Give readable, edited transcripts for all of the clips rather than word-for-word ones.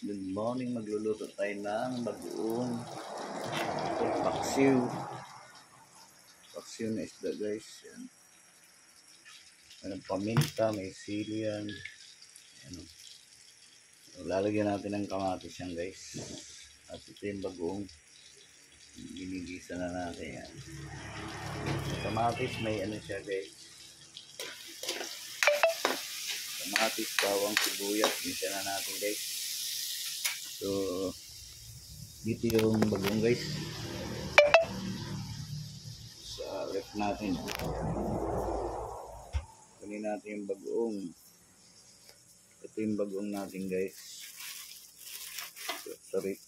good morning. Magluluto tayo ng bagoong paksiw. Paksiw na isda guys. Yan. May paminta, may sili yan. Yan. Lalagyan natin ng kamatis yan guys. At ito yung bagoong. Ginigisa na natin yan. Kamatis may ano siya guys. Kamatis, bawang, sibuyas, minsan na natin guys. So, dito yung bagoong guys. Sa ref natin. Kunin natin yung bagoong. Ito yung bagoong natin guys. So, sorry.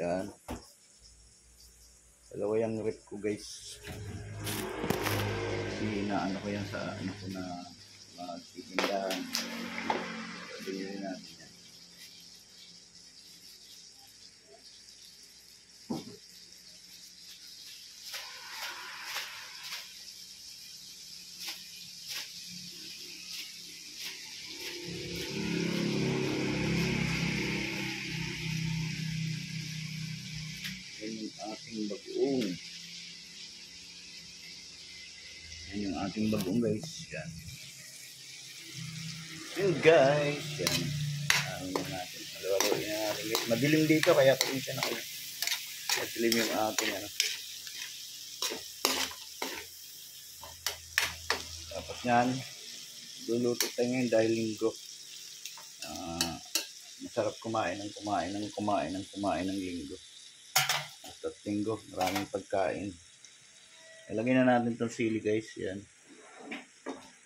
Yan. Dalawa yung ref ko guys. Ano ko yan sa ano ko na magtitindahan. Bilhin natin yan. Yan yung ating bagoong. Yan yung ating bagoong guys. Yan. Yan guys. Yan. Ano natin. Haluin na natin guys. Madilim dito kaya pinsan ako. Madilim yung ating ano. Tapos yan. Luluto tayo ngayon dahil linggo. Masarap kumain ng linggo. At linggo. Maraming pagkain. Ilagay na natin itong sili guys. Yan.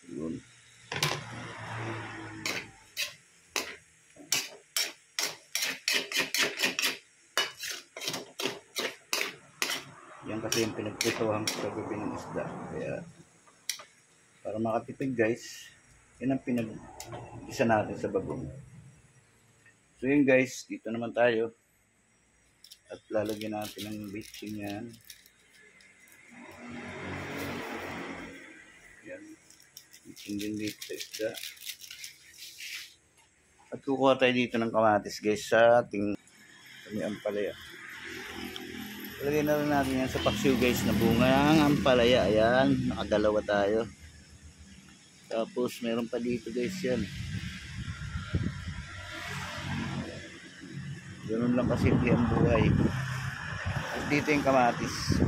Yun. Yan kasi yung pinagprituhan ko sa gabi ng isda. Kaya para makatipid guys, yan ang pinag-isa natin sa bagoong. So yun guys, dito naman tayo. At lalagyan natin ng bitchin yan. Yan. Bitchin din dito sa isda. At kukuha tayo dito ng kamatis guys sa ating ampalaya. Lagyan na rin natin yan sa paksiw guys na bunga ng ampalaya. Ayan, nakadalawa tayo. Tapos meron pa dito guys yan. Ganun lang kasi ang buhay. At dito yung kamatis.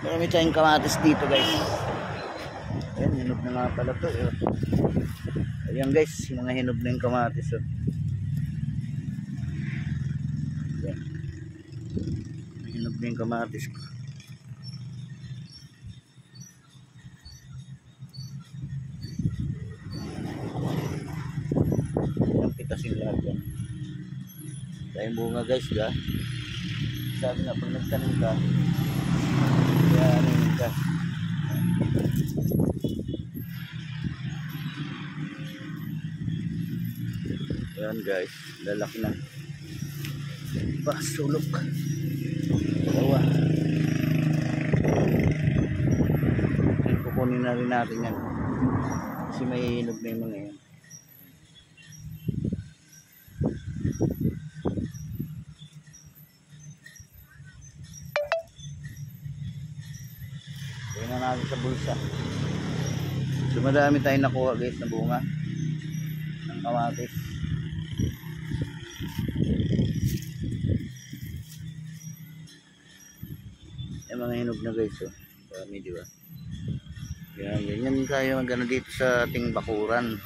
Marami tayong kamatis dito guys. Ayan, hinog na nga pala to. Ayan guys, yung mga hinog na yung kamatis. Ayan. Hinog na yung kamatis ko. Ayan, pitasin lahat yan. Tayong bunga guys ga. Sabi nga pag nagtanim ka, kaya ano yun ka. Ayan guys, lalaki na. Sulok. Dalawa. Kukunin na rin natin yan. Kasi may hinog na yung mga yan. Gawin na natin sa bulsa. So madami tayong nakuha guys na bunga ng kamatis. Yung mga hinog na guys, oh. Dami, di ba? Yan, ganyan tayo magano dito sa ating bakuran.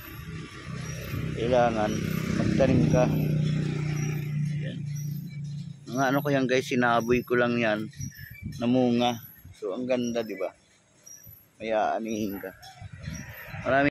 Kailangan magtanim ka. Yan. Mga ano ko yan guys, sinaboy ko lang yan. Namunga. So ang ganda, di ba? May aanihin ka. Marami